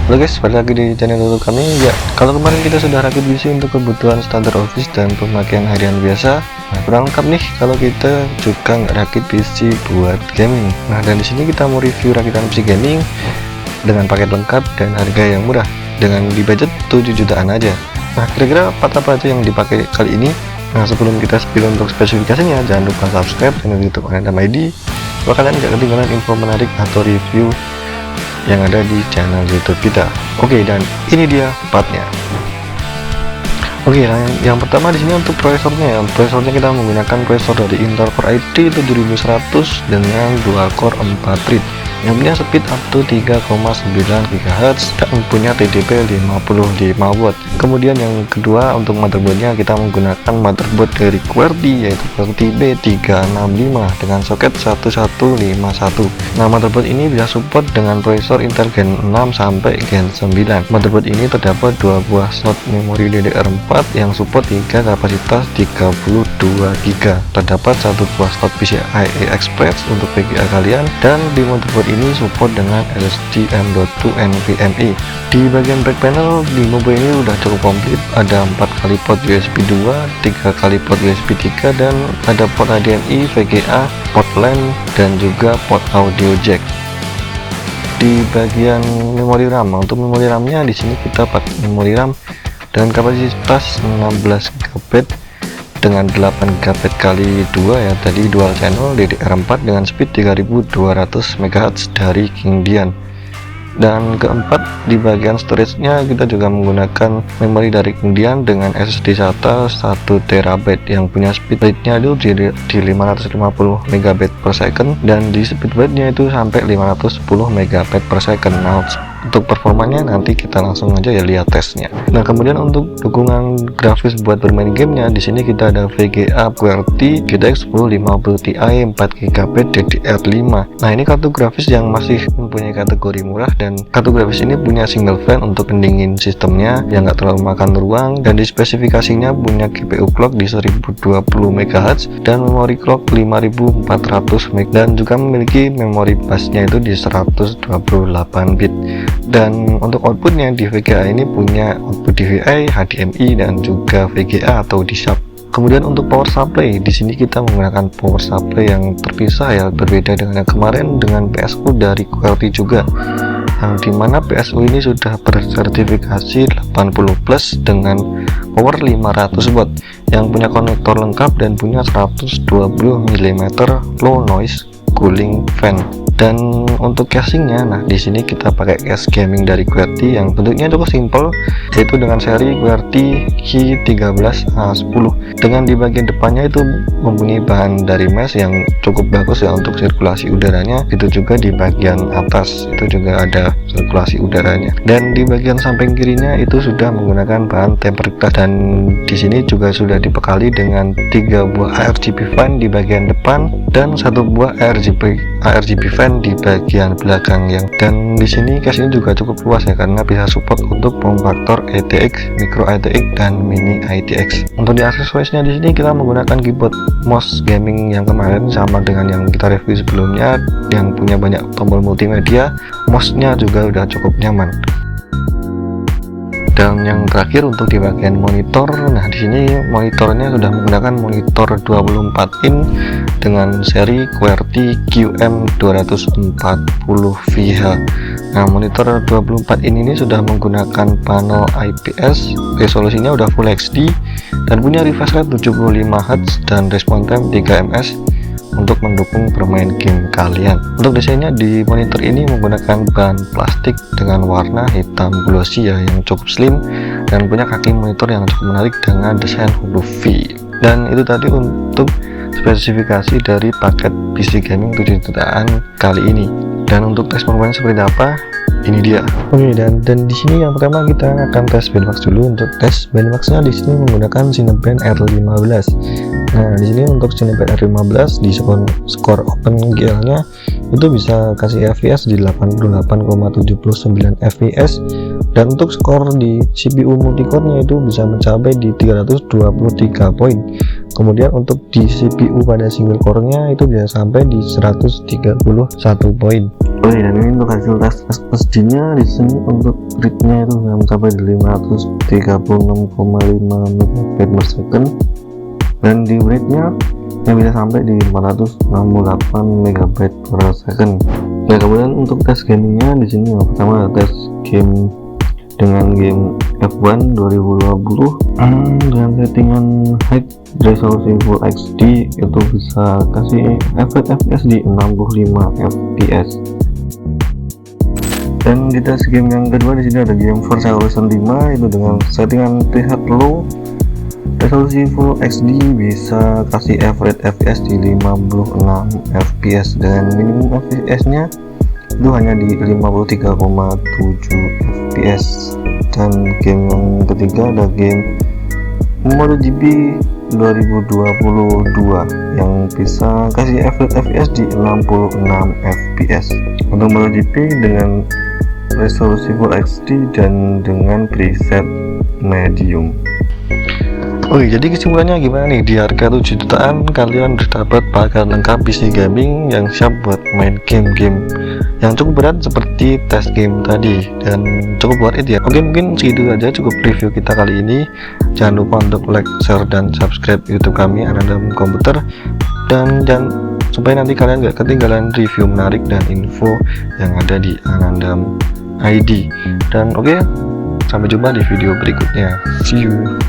Halo guys, balik lagi di channel YouTube kami. Ya, kalau kemarin kita sudah rakit PC untuk kebutuhan standar office dan pemakaian harian biasa. Nah, kurang lengkap nih kalau kita juga nggak rakit PC buat gaming. Nah, dan di sini kita mau review rakitan PC gaming dengan paket lengkap dan harga yang murah dengan di budget 7 jutaan aja. Nah, kira-kira apa aja yang dipakai kali ini? Nah, sebelum kita spill untuk spesifikasinya, jangan lupa subscribe channel YouTube Anandam ID supaya kalian nggak ketinggalan info menarik atau review yang ada di channel YouTube kita. Oke, dan ini dia partnya. Oke, nah yang pertama di sini untuk prosesornya. Prosesornya kita menggunakan prosesor dari Intel Core i3 7100 dengan 2 core 4 thread yang punya speed up to 3,9 GHz dan punya TDP 55 watt. Kemudian yang kedua untuk motherboardnya kita menggunakan motherboard dari QWERTY yaitu QWERTY B365 dengan soket 1151. Nah, motherboard ini bisa support dengan prosesor Intel Gen 6 sampai Gen 9. Motherboard ini terdapat 2 buah slot memori DDR4 yang support hingga kapasitas 32 GB. Terdapat 1 buah slot PCIe Express untuk VGA kalian, dan di motherboard ini support dengan STM.2 NVMe. Di bagian back panel di mobil ini udah cukup komplit, ada 4 kali port USB 2, 3 kali port USB 3, dan ada port HDMI, VGA, port LAN, dan juga port audio jack. Di bagian memori RAM, untuk memori RAM-nya di sini kita pakai memori RAM dengan kapasitas 16 GB dengan 8 GB kali 2 ya, tadi dual channel DDR4 dengan speed 3200 MHz dari Kingdian. Dan keempat, di bagian storage-nya kita juga menggunakan memori dari Kingdian dengan SSD SATA 1 TB yang punya speed rate-nya itu di 550 MB/s, dan di speed rate-nya itu sampai 510 MB/s. Nah, untuk performanya nanti kita langsung aja ya lihat tesnya. Nah, kemudian untuk dukungan grafis buat bermain gamenya di sini kita ada VGA QWERTY GTX 1050 Ti 4GB DDR5. Nah, ini kartu grafis yang masih mempunyai kategori murah, dan kartu grafis ini punya single fan untuk pendingin sistemnya yang nggak terlalu makan ruang, dan di spesifikasinya punya GPU clock di 1020 MHz dan memori clock 5400 MHz, dan juga memiliki memori busnya itu di 128 bit. Dan untuk outputnya di VGA ini punya output DVI, HDMI, dan juga VGA atau DSAP. Kemudian untuk power supply di sini kita menggunakan power supply yang terpisah ya, berbeda dengan yang kemarin dengan PSU dari QWERTY juga, yang dimana PSU ini sudah bersertifikasi 80+ dengan power 500 watt yang punya konektor lengkap dan punya 120 mm low noise cooling fan. Dan untuk casingnya, nah di sini kita pakai case gaming dari QWERTY yang bentuknya cukup simple, yaitu dengan seri QWERTY Q13A10, dengan di bagian depannya itu mempunyai bahan dari mesh yang cukup bagus ya untuk sirkulasi udaranya. Itu juga di bagian atas itu juga ada sirkulasi udaranya, dan di bagian samping kirinya itu sudah menggunakan bahan tempered glass, dan di sini juga sudah dibekali dengan 3 buah ARGB fan di bagian depan dan 1 buah ARGB fan di bagian belakang yang, dan di sini case ini juga cukup luas ya karena bisa support untuk form factor ATX, micro ATX, dan mini ATX. Untuk di aksesorisnya di sini kita menggunakan keyboard mouse gaming yang kemarin sama dengan yang kita review sebelumnya yang punya banyak tombol multimedia. Mouse-nya juga udah cukup nyaman. Dan yang terakhir untuk di bagian monitor, nah di sini monitornya sudah menggunakan monitor 24 in dengan seri QWERTY QM240VH. Nah, monitor 24 in ini sudah menggunakan panel IPS, resolusinya udah Full HD dan punya refresh rate 75Hz dan respon time 3 ms untuk mendukung bermain game kalian. Untuk desainnya di monitor ini menggunakan bahan plastik dengan warna hitam glossy ya, yang cukup slim dan punya kaki monitor yang cukup menarik dengan desain huruf V. Dan itu tadi untuk spesifikasi dari paket PC gaming 7 jutaan kali ini. Dan untuk tes performanya seperti apa? Ini dia. Oke, dan di sini yang pertama kita akan tes benchmark dulu. Untuk tes benchmarknya di sini menggunakan Cinebench R15. Nah, di sini untuk Cinebench R15 di skor OpenGL-nya itu bisa kasih FPS di 88,79 fps, dan untuk skor di CPU multicore-nya itu bisa mencapai di 323 poin. Kemudian untuk di CPU pada single core-nya itu bisa sampai di 131 poin. Oke, dan ini untuk hasil tes SSD nya di sini untuk read-nya itu mencapai di 536,5 MB per second, dan di write-nya yang bisa sampai di 468 MB per second. Nah, kemudian untuk tes gamingnya di sini yang pertama tes game dengan game F1 2020 dengan settingan high resolution Full HD itu bisa kasih efek FPS di 65 fps. Dan di tes game yang kedua di sini ada game Forza Horizon 5 itu dengan settingan preset low resolusi Full HD bisa kasih average FPS di 56 fps dan minimum fps nya itu hanya di 53,7 fps. Dan game yang ketiga ada game MotoGP 2022 yang bisa kasih average FPS di 66 fps. Untuk MotoGP dengan resolusi Full HD dan dengan preset medium. Oke, jadi kesimpulannya gimana nih? Di harga 7 jutaan kalian dapat paket lengkap PC gaming yang siap buat main game-game yang cukup berat seperti tes game tadi, dan cukup worth it ya. Oke, mungkin segitu aja cukup review kita kali ini. Jangan lupa untuk like, share, dan subscribe YouTube kami Anandam Komputer, dan jangan supaya nanti kalian gak ketinggalan review menarik dan info yang ada di Anandam ID. Dan oke, sampai jumpa di video berikutnya. See you.